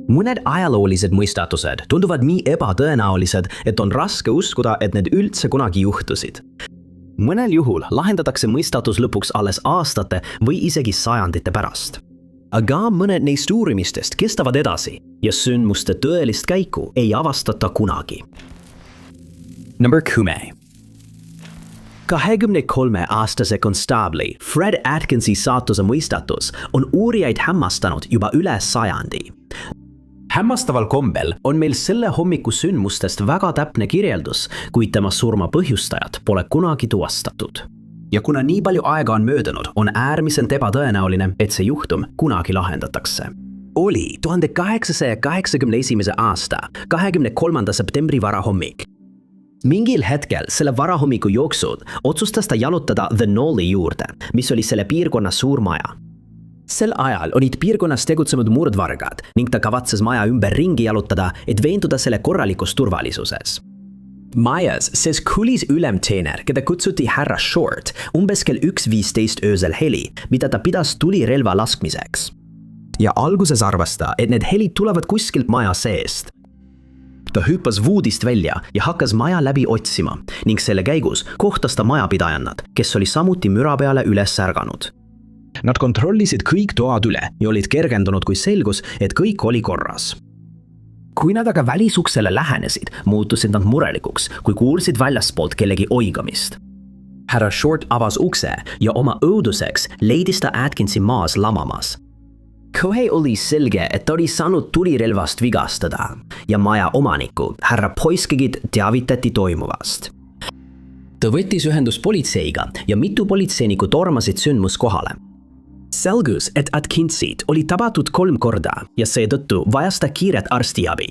Mõned ajaloolised mõistatused tunduvad nii ebatõenäolised, et on raske uskuda, et need üldse kunagi juhtusid. Mõnel juhul lahendatakse mõistatus lõpuks alles aastate või isegi sajandite pärast. Aga mõned neist uurimistest kestavad edasi ja sündmuste tõelist käiku ei avastata kunagi. Number 10. 23-aastase konstaabli Fred Atkinsi saatuse mõistatus on uurijaid hämmastanud juba üle sajandi. Hämmastaval kombel on meil selle hommiku sündmustest väga täpne kirjeldus, kuid tema surma põhjustajat pole kunagi tuvastatud. Ja kuna nii palju aega on möödunud, on äärmiselt ebatõenäoline, et see juhtum kunagi lahendatakse. Oli 1881. aasta 23. septembri varahommik. Mingil hetkel selle varahommiku jooksul otsustas ta jalutada The Knolli juurde, mis oli selle piirkonna suur maja. Sel ajal olid piirkonnas tegutsenud murdvargad ning ta kavatses maja ümber ringi jalutada, et veenduda selle korralikus turvalisuses. Majas sees kuulis ülemteener, keda kutsuti härra Short, umbes kell 1:15 öösel heli, mida ta pidas tulirelva laskmiseks. Ja alguses arvas ta, et need helid tulevad kuskilt maja seest. Ta hüppas voodist välja ja hakkas maja läbi otsima ning selle käigus kohtas ta majapidajannad, kes oli samuti müra peale üles ärganud. Nad kontrollisid kõik toad üle ja olid kergendunud, kui selgus, et kõik oli korras. Kui nad aga välisuksele lähenesid, muutusid nad murelikuks, kui kuulsid väljaspoolt kellegi oigamist. Härra Short avas ukse ja oma õuduseks leidis ta Atkinsi maas lamamas. Kohe oli selge, et ta oli saanud tulirelvast vigastada ja maja omaniku, härra Poiskegit, teavitati toimuvast. Ta võttis ühendust politseiga ja mitu politseinikku tormasid sündmuskohale. Selgus, et Atkinsit oli tabatud 3 korda ja seetõttu vajas ta kiiret arstiabi.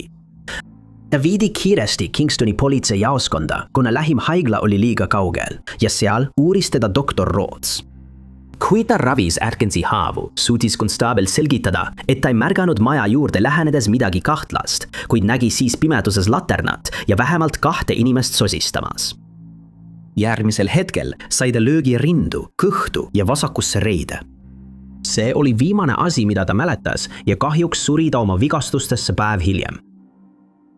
Ta viidi kiiresti Kingstoni politseijaoskonda, kuna lähim haigla oli liiga kaugel ja seal uuris teda doktor Rhodes. Kui ta ravis Atkinsi haavu, suutis konstaabel selgitada, et ta ei märganud maja juurde lähenedes midagi kahtlast, kuid nägi siis pimeduses laternat ja vähemalt 2 inimest sosistamas. Järgmisel hetkel sai ta löögi rindu, kõhtu ja vasakusse reide. See oli viimane asi, mida ta mäletas ja kahjuks suri ta oma vigastustesse päev hiljem.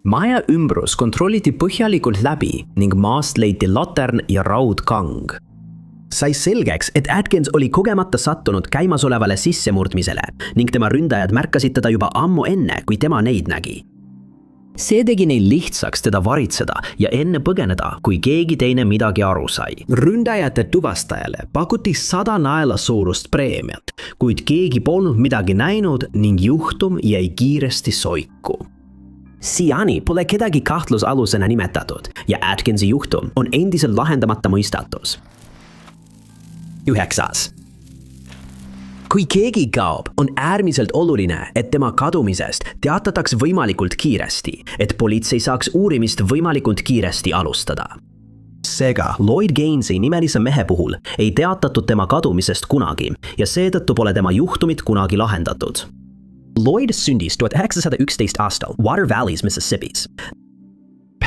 Maja ümbrus kontrolliti põhjalikult läbi ning maast leiti latern ja raudkang. Sai selgeks, et Atkins oli kogemata sattunud käimasolevale sissemurdmisele ning tema ründajad märkasid teda juba ammu enne, kui tema neid nägi. See tegi neil lihtsaks teda varitseda ja enne põgeneda, kui keegi teine midagi aru sai. Ründajate tuvastajale pakuti 100 naela suurust preemiat, kuid keegi polnud midagi näinud ning juhtum jäi kiiresti soiku. Siiani pole kedagi kahtlusalusena nimetatud ja Atkinsi juhtum on endiselt lahendamata mõistatus. 9. Kui keegi kaob, on äärmiselt oluline, et tema kadumisest teatataks võimalikult kiiresti, et politsei saaks uurimist võimalikult kiiresti alustada. Seega, Lloyd Gainsi nimelise mehe puhul ei teatatud tema kadumisest kunagi ja seetõttu pole tema juhtumit kunagi lahendatud. Lloyd sündis 1911 aastal Water Valleys, Mississippis.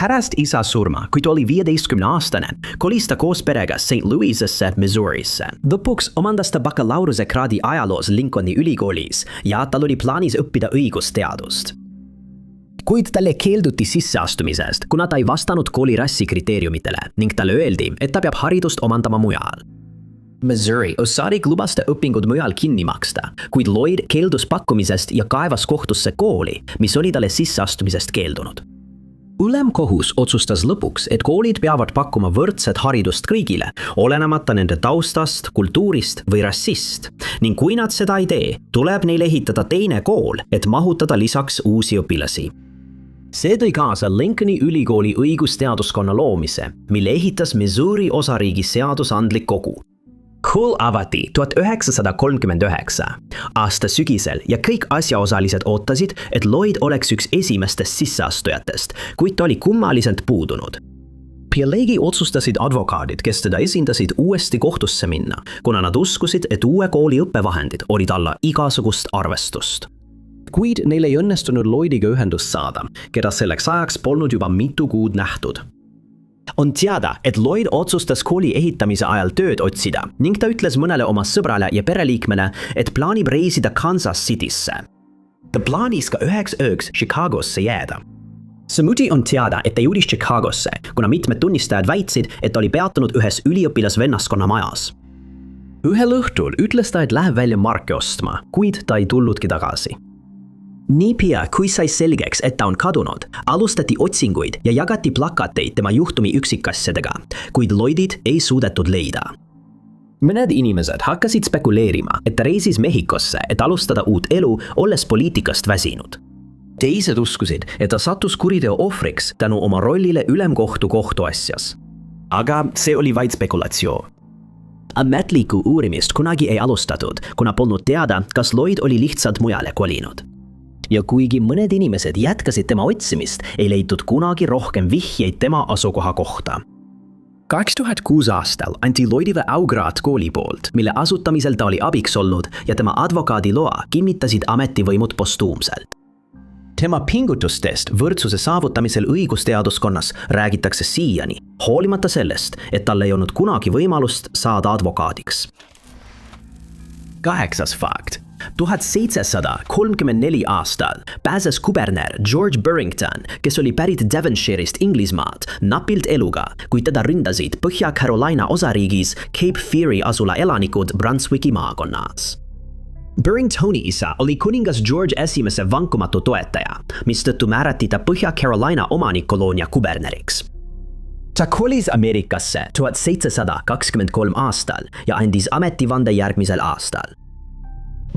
Pärast isa surma, kui ta oli 15-aastane, kolis ta koos perega St. Louis'esse, Missourisse. Lõpuks omandas ta bakalaureusekraadi ajaloos Lincolni ülikoolis ja tal oli plaanis õppida õigusteadust. Kuid talle keelduti sisseastumisest, kuna ta ei vastanud kooli rassikriteeriumitele ning talle öeldi, et ta peab haridust omandama mujal. Missouri osariik lubas ta õpingud mujal kinni maksta, kuid Lloyd keeldus pakkumisest ja kaevas kohtusse kooli, mis oli talle sisseastumisest keeldunud. Ülemkohus otsustas lõpuks, et koolid peavad pakkuma võrdset haridust kõigile, olenemata nende taustast, kultuurist või rassist. Ning kui nad seda ei tee, tuleb neil ehitada teine kool, et mahutada lisaks uusi õpilasi. See tõi kaasa Lincolni ülikooli õigusteaduskonna loomise, mille ehitas Missouri osariigi seadusandlik kogu. Kool avati 1939 aasta sügisel ja kõik asjaosalised ootasid, et Lloyd oleks üks esimestest sisseastujatest, kuid ta oli kummaliselt puudunud. Pealegi otsustasid advokaadid, kes teda esindasid, uuesti kohtusse minna, kuna nad uskusid, et uue kooli õppevahendid olid alla igasugust arvestust. Kuid neil ei õnnestunud Lloydiga ühendust saada, keda selleks ajaks polnud juba mitu kuud nähtud. On teada, et Lloyd otsustas kooli ehitamise ajal tööd otsida ning ta ütles mõnele oma sõbrale ja pereliikmele, et plaanib reisida Kansas Citysse. Ta plaanis ka üheks ööks Chicagosse jääda. Samuti on teada, et ta jõudis Chicagosse, kuna mitmed tunnistajad väitsid, et ta oli peatunud ühes üliõpilasvennaskonna majas. Ühel õhtul ütles ta, et läheb välja marke ostma, kuid ta ei tulludki tagasi. Niipea, kui sai selgeks, et ta on kadunud, alustati otsinguid ja jagati plakateid tema juhtumi üksikasjadega, kuid Lloydid ei suudetud leida. Mõned inimesed hakkasid spekuleerima, et ta reisis Mehhikosse, et alustada uut elu, olles poliitikast väsinud. Teised uskusid, et ta sattus kuriteo ohvriks tänu oma rollile ülemkohtu kohtuasjas. Aga see oli vaid spekulatsioon. Ametlikku uurimist kunagi ei alustatud, kuna polnud teada, kas Lloyd oli lihtsalt mujale kolinud. Ja kuigi mõned inimesed jätkasid tema otsimist, ei leitud kunagi rohkem vihjeid tema asukoha kohta. 2006 aastal anti Lloydile aukraad kooli poolt, mille asutamisel ta oli abiks olnud ja tema advokaadi loa kinnitasid ametivõimud postuumselt. Tema pingutustest võrdsuse saavutamisel õigusteaduskonnas räägitakse siiani, hoolimata sellest, et tal ei olnud kunagi võimalust saada advokaadiks. 8. fakt. 1734 aastal pääses kuberner George Burrington, kes oli pärit Devonshire'ist Inglismaad, napilt eluga, kui teda ründasid Põhja-Carolina osariigis Cape Feary asula elanikud Brunswicki maakonnas. Burringtoni isa oli kuningas George I vankumatu toetaja, mistõttu määrati ta Põhja-Carolina omanikkoloonia kuberneriks. Ta kolis Ameerikasse 1723 aastal ja andis ametivande järgmisel aastal.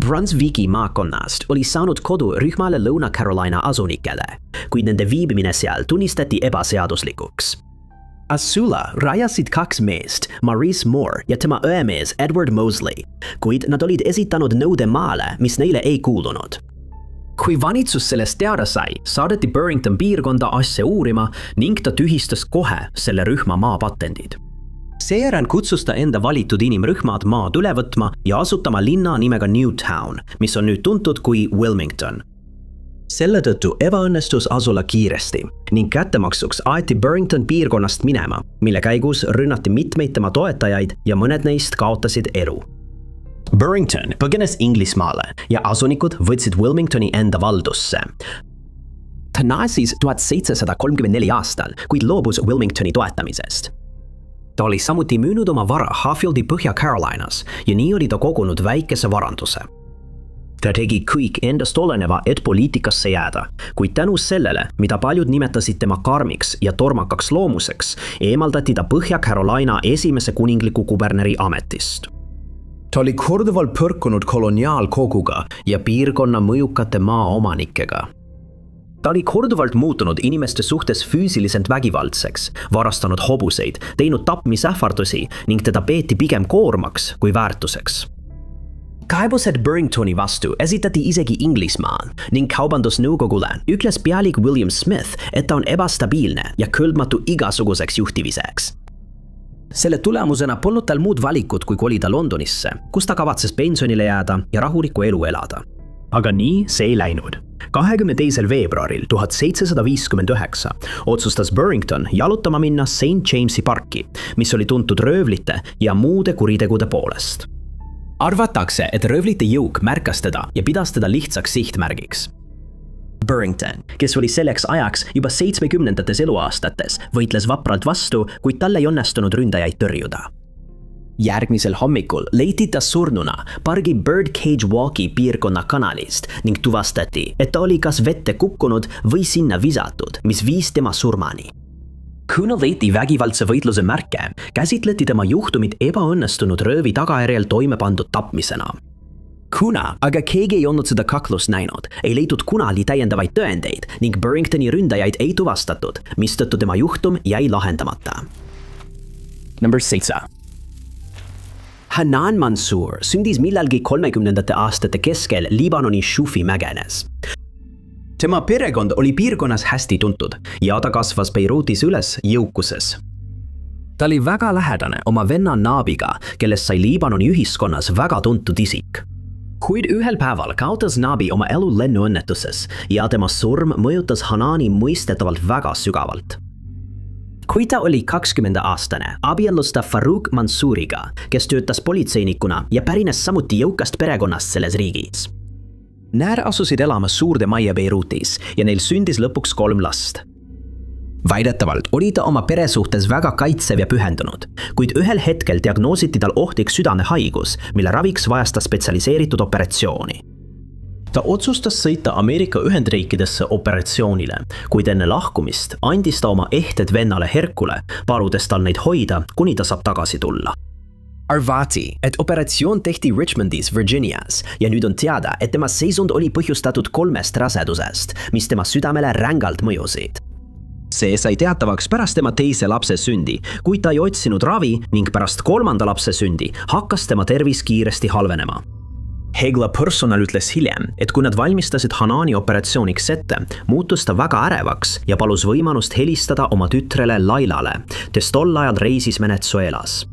Brunswicki maakonnast oli saanud kodu rühmale Lõuna-Carolina asunikele, kuid nende viibimine seal tunnistati ebaseaduslikuks. Asula rajasid 2 meest, Maurice Moore ja tema õemees Edward Mosley, kuid nad olid esitanud nõude maale, mis neile ei kuulunud. Kui valitsus sellest teada sai, saadeti Burrington piirkonda asja uurima ning ta tühistas kohe selle rühma maapatendid. Seejärel kutsus ta enda valitud inimrühmad maad üle võtma ja asutama linna nimega Newtown, mis on nüüd tuntud kui Wilmington. Selle tõttu ebaõnnestus asula kiiresti ning kättemaksuks aeti Burrington piirkonnast minema, mille käigus rünnati mitmeid tema toetajaid ja mõned neist kaotasid elu. Burrington põgenes Inglismaale ja asunikud võtsid Wilmingtoni enda valdusse. Ta naasis 1734 aastal, kuid loobus Wilmingtoni toetamisest. Ta oli samuti müünud oma vara Haffieldi Põhja-Carolinas ja nii oli ta kogunud väikese varanduse. Ta tegi kõik endast oleneva, et poliitikasse jääda, kuid tänu sellele, mida paljud nimetasid tema karmiks ja tormakaks loomuseks, eemaldati ta Põhja-Carolina esimese kuningliku kuberneri ametist. Ta oli korduvalt põrkunud koloniaalkoguga ja piirkonna mõjukate maaomanikega. Ta oli korduvalt muutunud inimeste suhtes füüsiliselt vägivaldseks, varastanud hobuseid, teinud tapmisähvardusi ning teda peeti pigem koormaks kui väärtuseks. Kaebused Burringtoni vastu esitati isegi Inglismaal ning kaubandusnõukogule ütles pealik William Smith, et ta on ebastabiilne ja kõlbmatu igasuguseks juhtimiseks. Selle tulemusena polnud tal muud valikut kui kolida Londonisse, kus ta kavatses pensionile jääda ja rahulikku elu elada. Aga nii see ei läinud. 22. veebruaril 1759 otsustas Burrington jalutama minna St. Jamesi parki, mis oli tuntud röövlite ja muude kuritegude poolest. Arvatakse, et röövlite jõuk märkas teda ja pidas teda lihtsaks sihtmärgiks. Burrington, kes oli selleks ajaks juba 70. eluaastates, võitles vapralt vastu, kuid talle ei õnnestunud ründajaid tõrjuda. Järgmisel hommikul leiti ta surnuna pargi Birdcage Walki piirkonna kanalist ning tuvastati, et ta oli kas vette kukkunud või sinna visatud, mis viis tema surmani. Kuna leiti vägivaldse võitluse märke, käsitleti tema juhtumit ebaõnnestunud röövi tagajärjel toime pandud tapmisena. Kuna aga keegi ei olnud seda kaklust näinud, ei leitud kunagi täiendavaid tõendeid ning Burringtoni ründajaid ei tuvastatud, mistõttu tema juhtum jäi lahendamata. Number 7. Hanan Mansour sündis millalgi 30. aastate keskel Liibanoni Shufi mägenes. Tema perekond oli piirkonnas hästi tuntud ja ta kasvas Beirutis üles jõukuses. Ta oli väga lähedane oma venna Nabiga, kellest sai Liibanoni ühiskonnas väga tuntud isik. Kuid ühel päeval kaotas Nabi oma elu lennuõnnetuses ja tema surm mõjutas Hanani mõistetavalt väga sügavalt. Kui ta oli 20-aastane, abiellus ta Farouk Mansouriga, kes töötas politseinikuna ja pärines samuti jõukast perekonnast selles riigis. Nad asusid elama suurde majja Beirutis ja neil sündis lõpuks 3 last. Väidetavalt oli ta oma pere suhtes väga kaitsev ja pühendunud, kuid ühel hetkel diagnoositi tal ohtlik südamehaigus, mille raviks vajas ta spetsialiseeritud operatsiooni. Ta otsustas sõita Ameerika Ühendriikidesse operatsioonile, kuid enne lahkumist andis ta oma ehted vennale Herkule, paludes tal neid hoida, kuni ta saab tagasi tulla. Arvati, et operatsioon tehti Richmondis, Virginias ja nüüd on teada, et tema seisund oli põhjustatud 3 rasedusest, mis tema südamele rängalt mõjusid. See sai teatavaks pärast tema teise lapse sündi, kuid ta ei otsinud ravi ning pärast 3. lapse sündi hakkas tema tervis kiiresti halvenema. Hegla personal ütles hiljem, et kui nad valmistasid Hanani operatsiooniks ette, muutus ta väga ärevaks ja palus võimalust helistada oma tütrele Lailale, kes tol ajal reisis Venezuelas.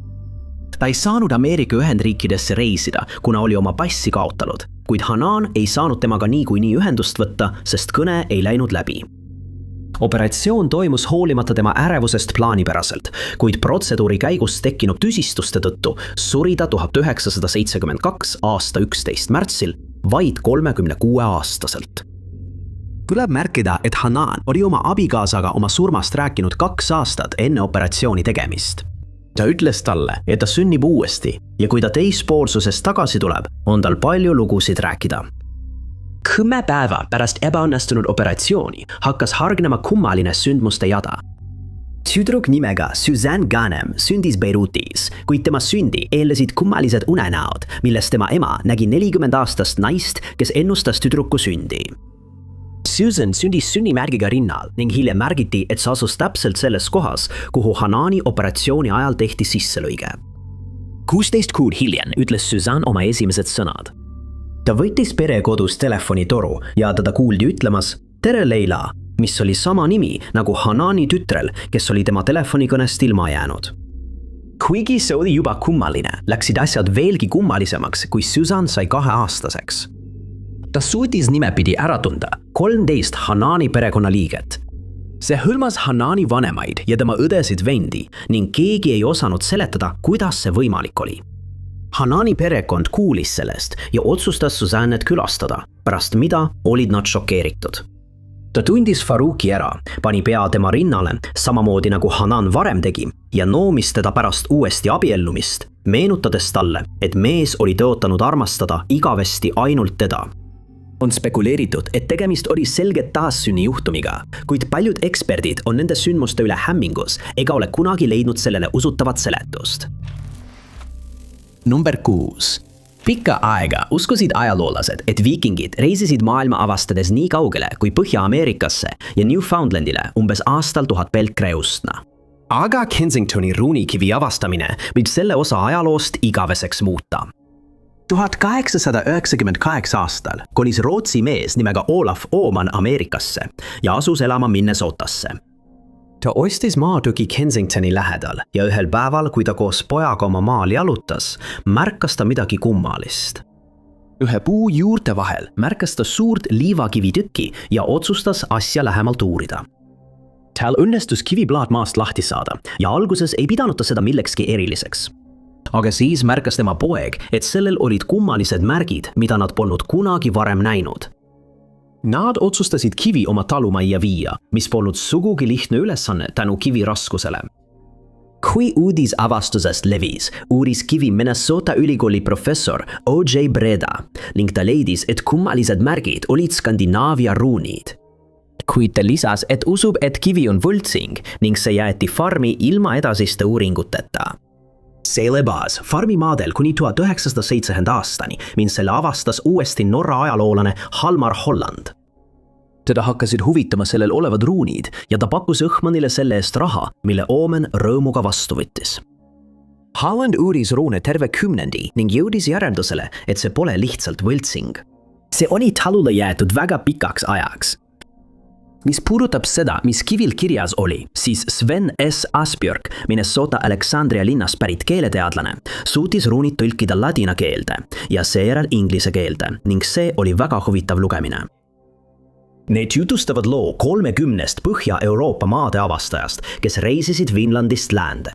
Ta ei saanud Ameerika Ühendriikidesse reisida, kuna oli oma passi kaotanud, kuid Hanan ei saanud temaga niikuinii ühendust võtta, sest kõne ei läinud läbi. Operatsioon toimus hoolimata tema ärevusest plaanipäraselt, kuid protseduuri käigus tekkinud tüsistuste tõttu suri ta 1972 aasta 11. märtsil vaid 36-aastaselt. Tuleb märkida, et Hanan oli oma abikaasaga oma surmast rääkinud 2 aastat enne operatsiooni tegemist. Ta ütles talle, et ta sünnib uuesti ja kui ta teispoolsusest tagasi tuleb, on tal palju lugusid rääkida. 10 päeva pärast ebaõnnestunud operatsiooni hakkas hargnema kummaline sündmuste jada. Tüdruk nimega Suzanne Ghanem sündis Beirutis, kuid tema sündi eeldasid kummalised unenäod, millest tema ema nägi 40-aastast naist, kes ennustas tüdruku sündi. Susan sündis sünnimärgiga rinnal ning hiljem märgiti, et see asus täpselt selles kohas, kuhu Hanani operatsiooni ajal tehti sisselõige. 16 kuud hiljem ütles Suzanne oma esimesed sõnad. Ta võttis pere kodus telefonitoru ja teda kuuldi ütlemas "Tere Leila", mis oli sama nimi nagu Hanani tütrel, kes oli tema telefonikõnest ilma jäänud. Kuigi see oli juba kummaline, läksid asjad veelgi kummalisemaks, kui Susan sai 2-aastaseks. Ta suutis nimepidi ära tunda 13 Hanani perekonnaliiget. See hõlmas Hanani vanemaid ja tema õdesid vendi ning keegi ei osanud seletada, kuidas see võimalik oli. Hanani perekond kuulis sellest ja otsustas Suzannet külastada, pärast mida olid nad šokeeritud. Ta tundis Faruqi ära, pani pea tema rinnale, samamoodi nagu Hanan varem tegi, ja noomis teda pärast uuesti abiellumist, meenutades talle, et mees oli tõotanud armastada igavesti ainult teda. On spekuleeritud, et tegemist oli selget taassünni juhtumiga, kuid paljud eksperdid on nende sündmuste üle hämmingus ega ole kunagi leidnud sellele usutavat seletust. Number 6. Pikka aega uskusid ajaloolased, et viikingid reisisid maailma avastades nii kaugele kui Põhja-Ameerikasse ja Newfoundlandile umbes aastal 1000 Pelkreustna. Aga Kensingtoni ruunikivi avastamine võib selle osa ajaloost igaveseks muuta. 1898 aastal kolis Rootsi mees nimega Olaf Ooman Ameerikasse ja asus elama Minnesotasse. Ta ostis maatüki Kensingtoni lähedal ja ühel päeval, kui ta koos pojaga oma maal jalutas, märkas ta midagi kummalist. Ühe puu juurte vahel märkas ta suurt liivakivitükki ja otsustas asja lähemalt uurida. Tal õnnestus kiviplaat maast lahti saada ja alguses ei pidanud ta seda millekski eriliseks. Aga siis märkas tema poeg, et sellel olid kummalised märgid, mida nad polnud kunagi varem näinud. Nad otsustasid kivi oma talumajja viia, mis polnud sugugi lihtne ülesanne tänu kivi raskusele. Kui uudis avastusest levis, uuris kivi Minnesota ülikooli professor O.J. Breda ning ta leidis, et kummalised märgid olid Skandinaavia ruunid. Kuid ta lisas, et usub, et kivi on võltsing ning see jäeti farmi ilma edasiste uuringuteta. See lebas farmimaadel kuni 1970 aastani, mind selle avastas uuesti Norra ajaloolane Halmar Holland. Teda hakkasid huvitama sellel olevad ruunid ja ta pakkus Õhmanile selle eest raha, mille Oomen rõõmuga vastu võttis. Holland uuris ruune terve 10 ning jõudis järeldusele, et see pole lihtsalt võltsing. See oli talule jäetud väga pikaks ajaks. Mis puudutab seda, mis kivil kirjas oli, siis Sven S. Asbjörk, Minnesota Alexandria linnast pärit keeleteadlane, suutis ruunid tõlkida ladina keelde ja seejärel inglise keelde ning see oli väga huvitav lugemine. Need jutustavad loo 30 Põhja-Euroopa maade avastajast, kes reisisid Vinlandist läände.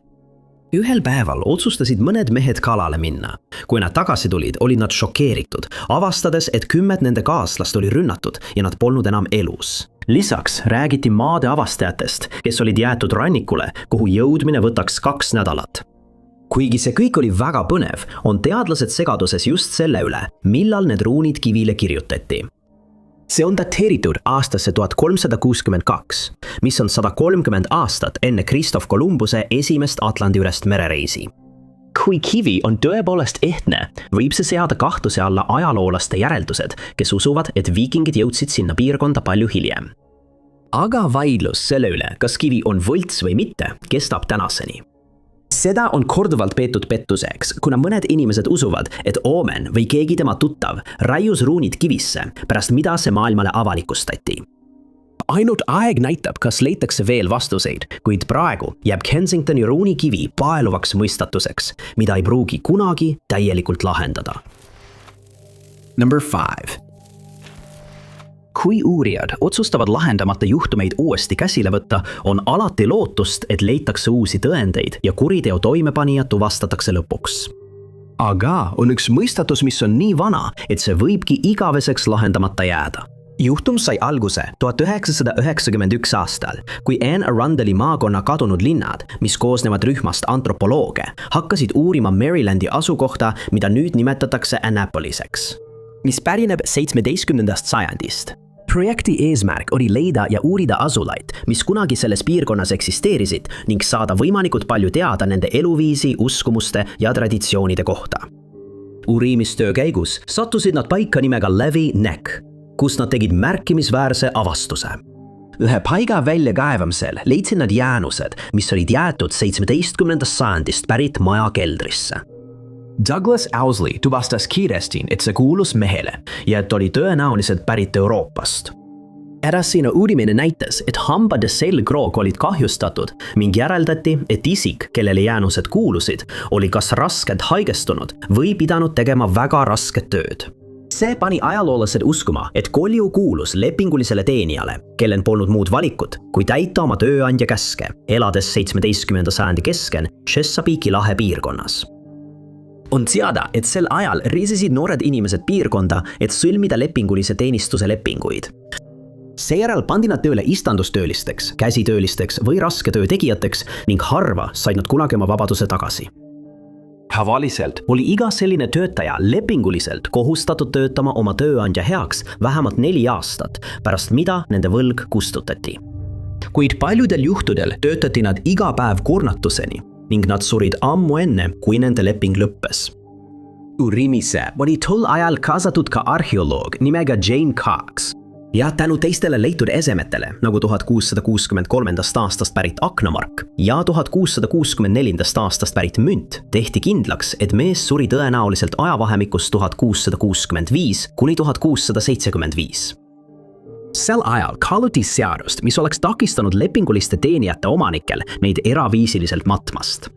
Ühel päeval otsustasid mõned mehed kalale minna. Kui nad tagasi tulid, olid nad šokeeritud, avastades, et 10 nende kaaslast oli rünnatud ja nad polnud enam elus. Lisaks räägiti maade avastajatest, kes olid jäetud rannikule, kuhu jõudmine võtaks 2 nädalat. Kuigi see kõik oli väga põnev, on teadlased segaduses just selle üle, millal need ruunid kivile kirjutati. See on dateeritud aastasse 1362, mis on 130 aastat enne Christoph Columbuse esimest Atlandi-ülest merereisi. Kui kivi on tõepoolest ehtne, võib see seada kahtluse alla ajaloolaste järeldused, kes usuvad, et viikingid jõudsid sinna piirkonda palju hiljem. Aga vaidlus selle üle, kas kivi on võlts või mitte, kestab tänaseni. Seda on korduvalt peetud pettuseks, kuna mõned inimesed usuvad, et Omen või keegi tema tuttav raius ruunid kivisse, pärast mida see maailmale avalikustati. Ainult aeg näitab, kas leitakse veel vastuseid, kuid praegu jääb Kensingtoni ruunikivi paeluvaks mõistatuseks, mida ei pruugi kunagi täielikult lahendada. Number 5. Kui uurijad otsustavad lahendamata juhtumeid uuesti käsile võtta, on alati lootust, et leitakse uusi tõendeid ja kuriteo toimepanija tuvastatakse lõpuks. Aga on üks mõistatus, mis on nii vana, et see võibki igaveseks lahendamata jääda. Juhtum sai alguse 1991 aastal, kui Anne Arundeli maakonna kadunud linnad, mis koosnevad rühmast antropolooge, hakkasid uurima Marylandi asukohta, mida nüüd nimetatakse Annapoliseks, mis pärineb 17. sajandist. Projekti eesmärk oli leida ja uurida asulaid, mis kunagi selles piirkonnas eksisteerisid ning saada võimalikult palju teada nende eluviisi, uskumuste ja traditsioonide kohta. Uurimistöö käigus sattusid nad paika nimega Levy Neck, kus nad tegid märkimisväärse avastuse. Ühe paiga väljakaevamisel leidsid nad jäänused, mis olid jäetud 17. sajandist pärit maja keldrisse. Douglas Owsley tuvastas kiiresti, et see kuulus mehele ja et oli tõenäoliselt pärit Euroopast. Edasine uurimine näitas, et hambade selgroog olid kahjustatud ning järeldati, et isik, kellele jäänused kuulusid, oli kas raskelt haigestunud või pidanud tegema väga rasket tööd. See pani ajaloolased uskuma, et kolju kuulus lepingulisele teenijale, kellel polnud muud valikut, kui täita oma tööandja käske, elades 17. sajandi keskel Chesapeake'i lahe piirkonnas. On teada, et sel ajal reisisid noored inimesed piirkonda, et sõlmida lepingulise teenistuse lepinguid. Seejärel pandi nad tööle istandustöölisteks, käsitöölisteks või raske töö tegijateks ning harva said nad kunagi oma vabaduse tagasi. Tavaliselt oli iga selline töötaja lepinguliselt kohustatud töötama oma tööandja heaks vähemalt 4 aastat, pärast mida nende võlg kustutati. Kuid paljudel juhtudel töötati nad iga päev kurnatuseni ning nad surid ammu enne, kui nende leping lõppes. Uurimisse oli tol ajal kaasatud ka arheoloog nimega Jane Cox. Ja tänu teistele leitud esemetele, nagu 1663. aastast pärit aknamark ja 1664. aastast pärit münt, tehti kindlaks, et mees suri tõenäoliselt ajavahemikus 1665 kuni 1675. Sel ajal kaaluti seadust, mis oleks takistanud lepinguliste teenijate omanikel neid eraviisiliselt matmast.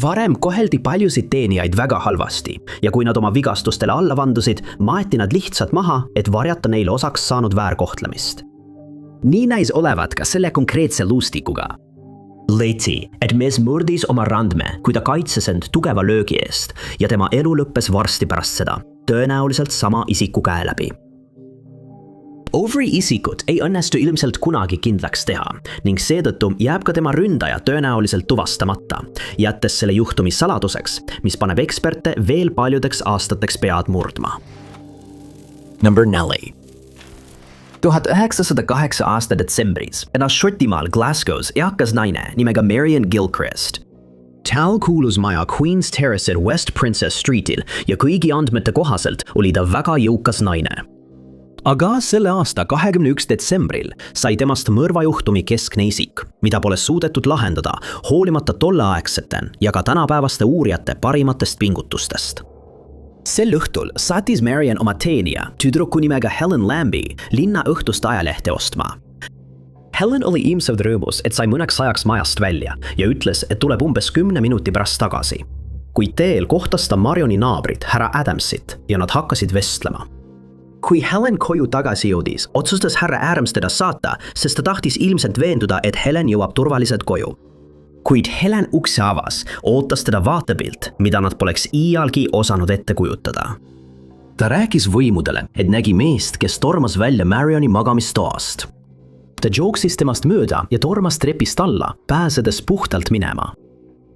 Varem koheldi paljusid teenijaid väga halvasti ja kui nad oma vigastustele alla vandusid, maeti nad lihtsalt maha, et varjata neile osaks saanud väärkohtlemist. Nii näis olevat ka selle konkreetse luustikuga. Leiti, et mees murdis oma randme, kui ta kaitses end tugeva löögi eest ja tema elu lõppes varsti pärast seda, tõenäoliselt sama isiku käe läbi. Overy isikut ei õnnestu ilmselt kunagi kindlaks teha ning seetõttu jääb ka tema ründaja tõenäoliselt tuvastamata, jättes selle juhtumi saladuseks, mis paneb eksperte veel paljudeks aastateks pead murdma. Number 4. 1908 aasta detsembris elas Šotimaal Glasgow's eakas naine nimega Marian Gilchrist. Tal kuulus maja Queen's Terrace'il West Princess Streetil ja kõigi andmete kohaselt oli ta väga jõukas naine. Aga selle aasta 21. detsembril sai temast mõrvajuhtumi keskne isik, mida pole suudetud lahendada hoolimata tolleaegsete ja ka tänapäevaste uurijate parimatest pingutustest. Sel õhtul saatis Marian oma teenija, tüdruku nimega Helen Lambie, linna õhtust ajalehte ostma. Helen oli ilmselt rõõmus, et sai mõneks ajaks majast välja ja ütles, et tuleb umbes 10 minuti pärast tagasi. Kuid teel kohtas ta Marioni naabrit, härra Adamsit, ja nad hakkasid vestlema. Kui Helen koju tagasi jõudis, otsustas härra Adams teda saata, sest ta tahtis ilmselt veenduda, et Helen jõuab turvaliselt koju. Kuid Helen ukse avas, ootas teda vaatepilt, mida nad poleks iialgi osanud ette kujutada. Ta rääkis võimudele, et nägi meest, kes tormas välja Marioni magamistoast. Ta jooksis temast mööda ja tormas trepist alla, pääsedes puhtalt minema.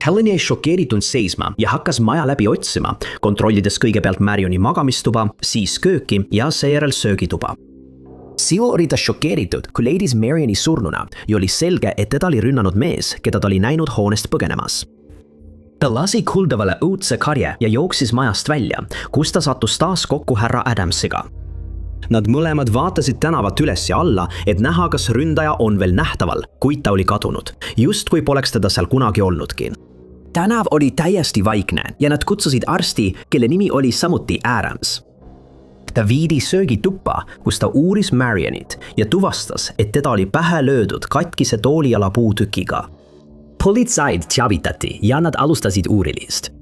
Helen jäi šokeeritult seisma ja hakkas maja läbi otsima, kontrollides kõigepealt Marioni magamistuba, siis kööki ja seejärel söögituba. Seal oli ta šokeeritud, kui leidis Marioni surnuna ja oli selge, et teda oli rünnanud mees, keda ta oli näinud hoonest põgenemas. Ta lasi kuldavale õudse karje ja jooksis majast välja, kus ta sattus taas kokku härra Adamsiga. Nad mõlemad vaatasid tänavat üles ja alla, et näha, kas ründaja on veel nähtaval, kuid ta oli kadunud, just kui poleks teda seal kunagi olnudki. Tänav oli täiesti vaikne ja nad kutsusid arsti, kelle nimi oli samuti Adams. Ta viidi söögituppa, kus ta uuris Marionit ja tuvastas, et teda oli pähe löödud katkise tooliala puutükiga. Politsaid teavitati ja nad alustasid uurimist.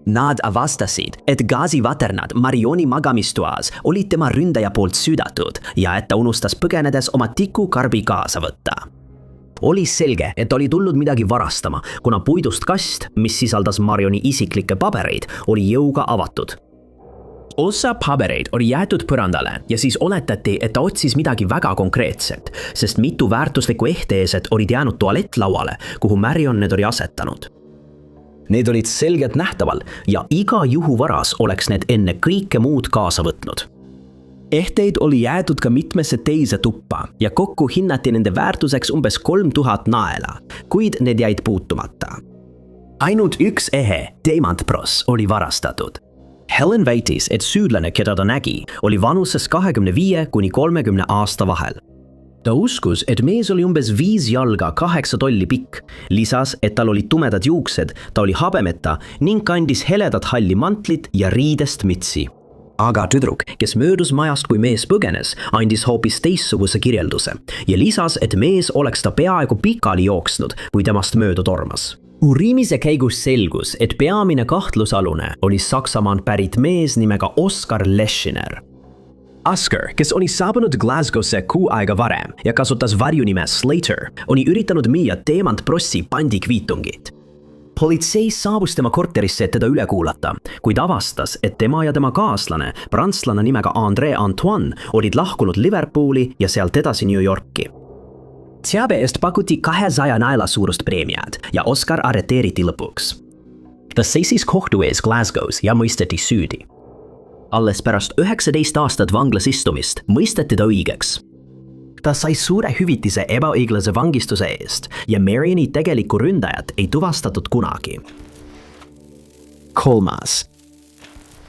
Nad avastasid, et gaasivaternad Marioni magamistoas olid tema ründaja poolt süüdatud ja et ta unustas põgenedes oma tikukarbi kaasa võtta. Oli selge, et oli tulnud midagi varastama, kuna puidust kast, mis sisaldas Marioni isiklikke pabereid, oli jõuga avatud. Osa pabereid oli jäetud põrandale ja siis oletati, et ta otsis midagi väga konkreetset, sest mitu väärtuslikku ehteeset olid jäänud tualettlauale, kuhu Marion need oli asetanud. Need olid selgelt nähtaval ja iga juhuvaras oleks need enne kõike muud kaasa võtnud. Ehteid oli jäetud ka mitmesse teise tuppa ja kokku hinnati nende väärtuseks umbes 3000 naela, kuid need jäid puutumata. Ainult üks ehe, diamantpross, oli varastatud. Helen väitis, et süüdlane, keda ta nägi, oli vanuses 25 kuni 30 aasta vahel. Ta uskus, et mees oli umbes 5 jalga 8 tolli pikk, lisas, et tal olid tumedad juuksed, ta oli habemeta ning kandis heledat halli mantlit ja riidest mütsi. Aga tüdruk, kes möödus majast, kui mees põgenes, andis hoopis teistsuguse kirjelduse ja lisas, et mees oleks ta peaaegu pikali jooksnud, kui temast mööda tormas. Uurimise käigus selgus, et peamine kahtlusalune oli Saksamaalt pärit mees nimega Oskar Leschiner. Oskar, kes oli saabunud Glasgow'sse kuu aega varem ja kasutas varjunime Slater, oli üritanud müüa diamantprossi pandikviitungit. Politsei saabus tema korterisse, et teda üle kuulata, kuid avastas, et tema ja tema kaaslane, prantslane nimega André Antoine, olid lahkunud Liverpooli ja sealt edasi New Yorki. Teabe eest pakuti 200 naela suurust preemiad ja Oskar arreteeriti lõpuks. Ta seisis kohtu ees Glasgow's ja mõisteti süüdi. Alles pärast 19 aastat vanglas istumist mõisteti ta õigeks. Ta sai suure hüvitise ebaõiglase vangistuse eest ja Marioni tegelikku ründajat ei tuvastatud kunagi. Kolmas.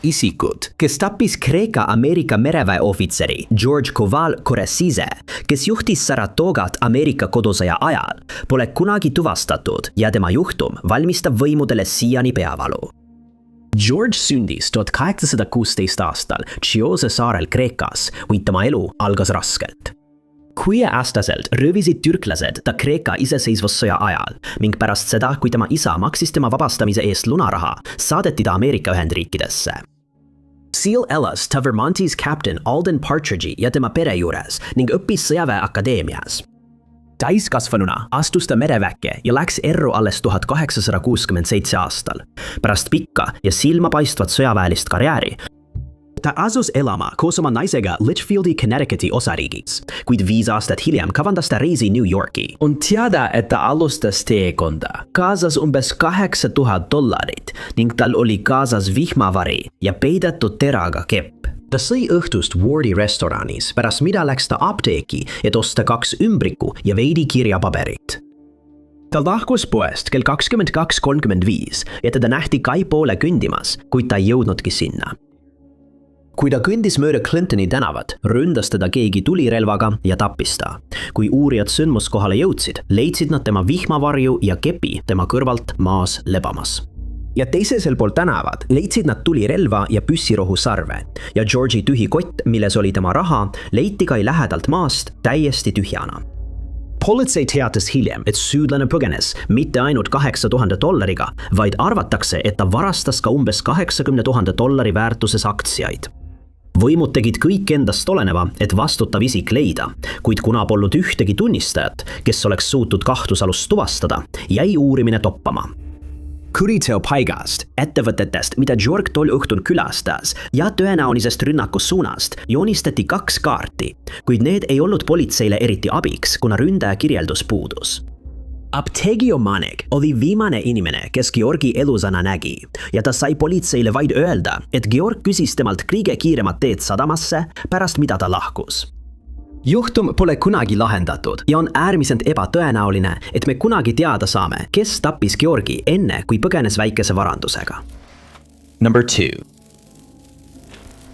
Isikud, kes tappis Kreeka Ameerika mereväe ohvitseri George Koval Koresize, kes juhtis Saratogat Ameerika kodusõja ajal, pole kunagi tuvastatud ja tema juhtum valmistab võimudele siiani peavalu. George sündis 1816 aastal Chiose saarel Kreekas, kuid tema elu algas raskelt. 6-aastaselt röövisid türklased ta Kreeka iseseisvussõja ajal ning pärast seda, kui tema isa maksis tema vabastamise eest lunaraha, saadeti ta Ameerika Ühendriikidesse. Seal elas ta Vermontis Captain Alden Partridge'i ja tema pere juures ning õppis sõjaväe akadeemias. Täiskasvanuna astus ta mereväkke ja läks erru alles 1867 aastal. Pärast pikka ja silmapaistvat sõjaväelist karjääri ta asus elama koos oma naisega Litchfieldi Connecticuti osariigis, kuid 5 aastat hiljem kavandas ta reisi New Yorki. On teada, et ta alustas teekonda, kaasas umbes $8000 ning tal oli kaasas vihmavari ja peidetud teraga kepp. Ta sõi õhtust Wardi restoranis, pärast mida läks ta apteeki, et osta 2 ümbriku ja veidi kirjapaberit. Ta lahkus poest kell 22:35 ja teda nähti kai poole kõndimas, kuid ta ei jõudnudki sinna. Kui ta kõndis mööda Clintoni tänavat, ründas teda keegi tulirelvaga ja tappis ta. Kui uurijad sündmuskohale jõudsid, leidsid nad tema vihmavarju ja kepi tema kõrvalt maas lebamas. Ja teisel pool tänavat leidsid nad tulirelva ja püssirohu sarve ja George'i tühi kott, milles oli tema raha, leiti kai lähedalt maast täiesti tühjana. Politsei teatas hiljem, et süüdlane põgenes mitte ainult $8000, vaid arvatakse, et ta varastas ka umbes $80,000 väärtuses aktsiaid. võimud tegid kõik endast oleneva, et vastutav isik leida, kuid kuna polnud ühtegi tunnistajat, kes oleks suutnud kahtlusalust tuvastada, jäi uurimine toppama. Kuriteo paigast, ettevõtetest, mida Georg tol õhtul külastas ja tõenäolisest rünnaku suunast joonistati 2 kaarti, kuid need ei olnud politseile eriti abiks, kuna ründaja kirjeldus puudus. Aptegio Manek oli viimane inimene, kes Georgi elusana nägi ja ta sai politseile vaid öelda, et Georg küsis temalt kõige kiiremat teed sadamasse, pärast mida ta lahkus. Juhtum pole kunagi lahendatud ja on äärmiselt ebatõenäoline, et me kunagi teada saame, kes tappis Georgi enne, kui põgenes väikese varandusega. Number 2.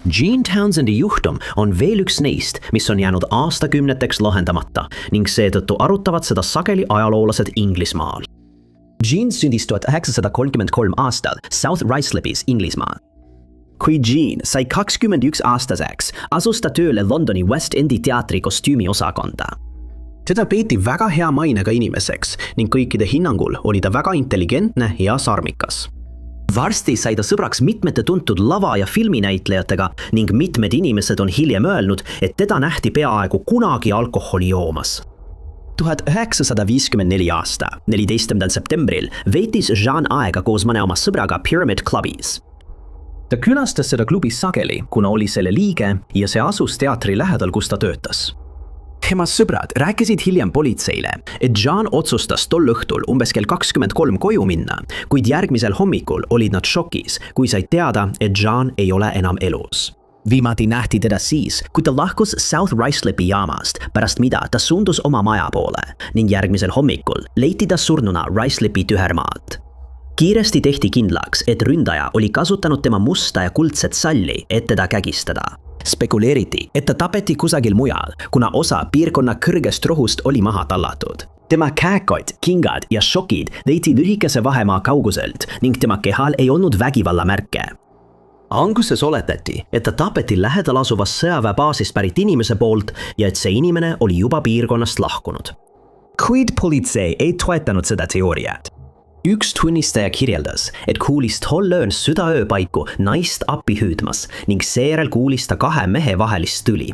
Gene Townsendi juhtum on veel üks neist, mis on jäänud aastakümneteks lahendamata ning seetõttu arutavad seda sageli ajaloolased Inglismaal. Gene sündis 1933 aastal South Ruislipis, Inglismaal. Kui Gene sai 21 aastaseks, asus ta tööle Londoni West Endi teatri kostüümiosakonda. Teda peeti väga hea mainega inimeseks ning kõikide hinnangul oli ta väga intelligentne ja sarmikas. Varsti sai ta sõbraks mitmete tuntud lava- ja filminäitlejatega ning mitmed inimesed on hiljem öelnud, et teda nähti peaaegu kunagi alkoholi joomas. 1954 aasta, 14. septembril veetis Jean aega koos mõne oma sõbraga Pyramid Clubis. Ta külastas seda klubis sageli, kuna oli selle liige ja see asus teatri lähedal, kus ta töötas. Tema sõbrad rääkisid hiljem politseile, et Jean otsustas tol õhtul umbes kell 23 koju minna, kuid järgmisel hommikul olid nad šokis, kui said teada, et Jean ei ole enam elus. Viimati nähti teda siis, kui ta lahkus South Ruislipi jaamast, pärast mida ta suundus oma maja poole ning järgmisel hommikul leiti ta surnuna Ruislipi tühermaalt. Kiiresti tehti kindlaks, et ründaja oli kasutanud tema musta ja kuldset salli, et teda kägistada. Spekuleeriti, et ta tapeti kusagil mujal, kuna osa piirkonna kõrgest rohust oli maha tallatud. Tema käekott, kingad ja šokid leiti lühikese vahemaa kauguselt ning tema kehal ei olnud vägivallamärke. Alguses oletati, et ta tapeti lähedal asuvast sõjaväebaasist pärit inimese poolt ja et see inimene oli juba piirkonnast lahkunud. Kuid politsei ei toetanud seda teooriat. Üks tunnistaja kirjeldas, et kuulis tol ööl südaöö paiku naist appi hüüdmas ning seejärel kuulis ta 2 mehe vahelist tüli.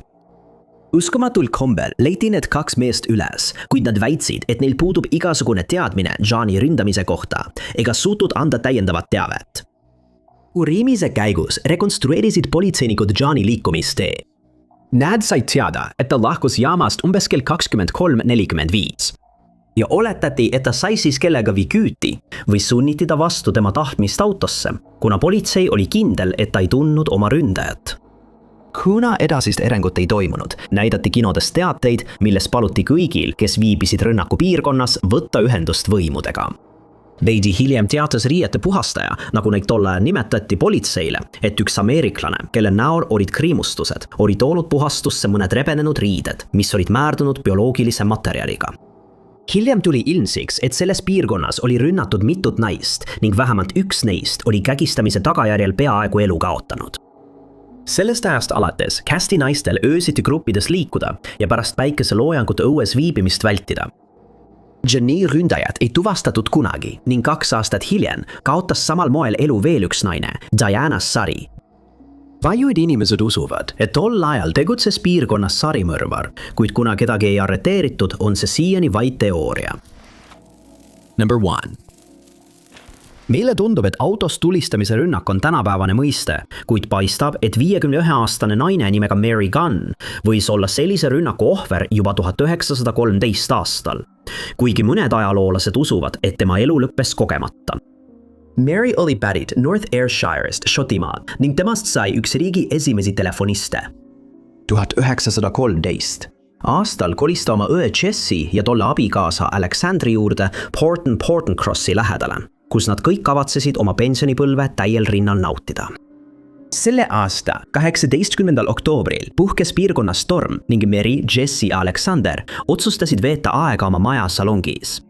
Uskumatul kombel leiti need 2 meest üles, kuid nad väitsid, et neil puudub igasugune teadmine Jeani ründamise kohta ega suutnud anda täiendavat teavet. Uurimise käigus rekonstrueerisid politseinikud Jeani liikumistee. Nad said teada, et ta lahkus jaamast umbes kell 23:45. Ja oletati, et ta sai siis kellegagi küüti või sunniti ta vastu tema tahtmist autosse, kuna politsei oli kindel, et ta ei tundnud oma ründajat. Kuna edasist erengut ei toimunud, näidati kinodes teateid, milles paluti kõigil, kes viibisid rünnaku piirkonnas, võtta ühendust võimudega. Veidi hiljem teatas riiete puhastaja, nagu neid tol ajal nimetati politseile, et üks ameeriklane, kelle näol olid kriimustused, oli toonud puhastusse mõned rebenenud riided, mis olid määrdunud bioloogilise materjaliga. Hiljem tuli ilmsiks, et selles piirkonnas oli rünnatud mitut naist ning vähemalt üks neist oli kägistamise tagajärjel peaaegu elu kaotanud. Sellest ajast alates kästi naistel öösiti gruppides liikuda ja pärast päikeseloojangute õues viibimist vältida. Jeani ründajat ei tuvastatud kunagi ning 2 aastat hiljem kaotas samal moel elu veel üks naine, Diana Sari. Paljud inimesed usuvad, et tol ajal tegutses piirkonnas sarimõrvar, kuid kuna kedagi ei arreteeritud, on see siiani vaid teooria. Number 1. Meile tundub, et autost tulistamise rünnak on tänapäevane mõiste, kuid paistab, et 51-aastane naine nimega Mary Gunn võis olla sellise rünnaku ohver juba 1913 aastal, kuigi mõned ajaloolased usuvad, et tema elu lõppes kogemata. Mary oli pärit North Ayrshirest, Šotimaal ning temast sai üks riigi esimesi telefoniste. 1913. Aastal kolis ta oma õe Jessie ja tolle abikaasa Alexandri juurde Porton Crossi lähedale, kus nad kõik kavatsesid oma pensionipõlve täiel rinnal nautida. Selle aasta 18. oktoobril puhkes piirkonnas storm ning Mary, Jessie ja Alexander otsustasid veeta aega oma maja salongis.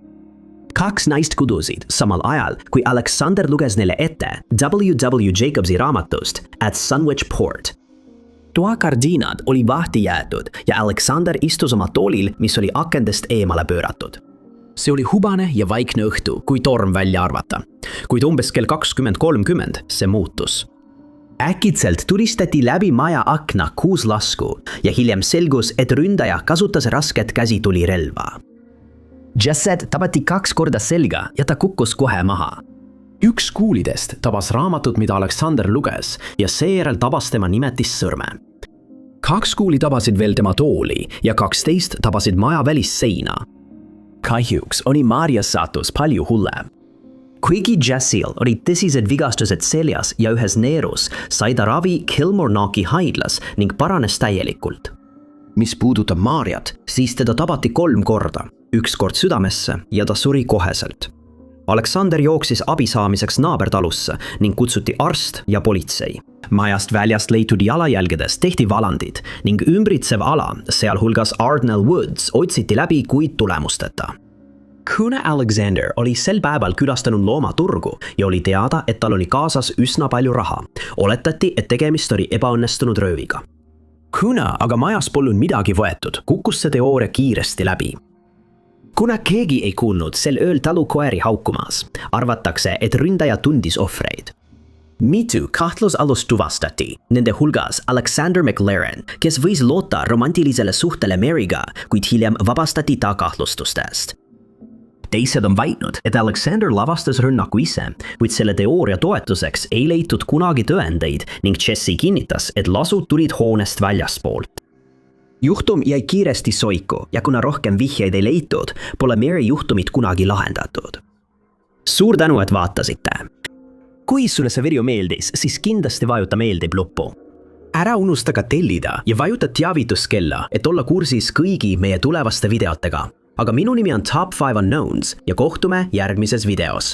2 naist kudusid samal ajal, kui Alexander luges neile ette W. Jacobsi raamatust At Sandwich Port. Toa kardiinad oli vahti jäetud ja Alexander istus oma toolil, mis oli akendest eemale pööratud. See oli hubane ja vaikne õhtu, kui torm välja arvata, kuid umbes kell 20:30 see muutus. Äkitselt tulistati läbi maja akna 6 lasku ja hiljem selgus, et ründaja kasutas rasket käsitulirelva. Jesset tabati 2 korda selga ja ta kukkus kohe maha. Üks kuulidest tabas raamatut, mida Alexander luges ja seejärel tabas tema nimetissõrme. 2 kuuli tabasid veel tema tooli ja 12 tabasid maja välisseina. Kahjuks oli Marias saatus palju hullem. Kuigi Jessil oli tõsised vigastused seljas ja ühes neerus, sai ta ravi Kilmarnocki haiglas ning paranes täielikult. Mis puudutab Mariat, siis teda tabati 3 korda, 1 kord südamesse ja ta suri koheselt. Alexander jooksis abi saamiseks naabertalusse ning kutsuti arst ja politsei. Majast väljast leitud jalajälgedes tehti valandid ning ümbritsev ala, sealhulgas Ardnell Woods, otsiti läbi, kuid tulemusteta. Kuna Alexander oli sel päeval külastanud loomaturgu ja oli teada, et tal oli kaasas üsna palju raha, oletati, et tegemist oli ebaõnnestunud rööviga. Kuna aga majas polnud midagi võetud, kukkus see teooria kiiresti läbi. Kuna keegi ei kuulnud sel ööl talukoeri haukumas, arvatakse, et ründaja tundis ohvreid. Mitu kahtlusalust tuvastati, nende hulgas Alexander McLaren, kes võis loota romantilisele suhtele Maryga, kuid hiljem vabastati ta kahtlustustest. Teised on väitnud, et Alexander lavastas rünnaku ise, kuid selle teooria toetuseks ei leitud kunagi tõendeid ning Jesse kinnitas, et lasud tulid hoonest väljaspoolt. Juhtum jäi kiiresti soiku ja kuna rohkem vihjeid ei leitud, pole Mary juhtumit kunagi lahendatud. Suur tänu, et vaatasite! Kui sulle see video meeldis, siis kindlasti vajuta meeldib luppu. Ära unusta ka tellida ja vajuta teavituskella, et olla kursis kõigi meie tulevaste videotega. Aga minu nimi on Top 5 Unknowns ja kohtume järgmises videos.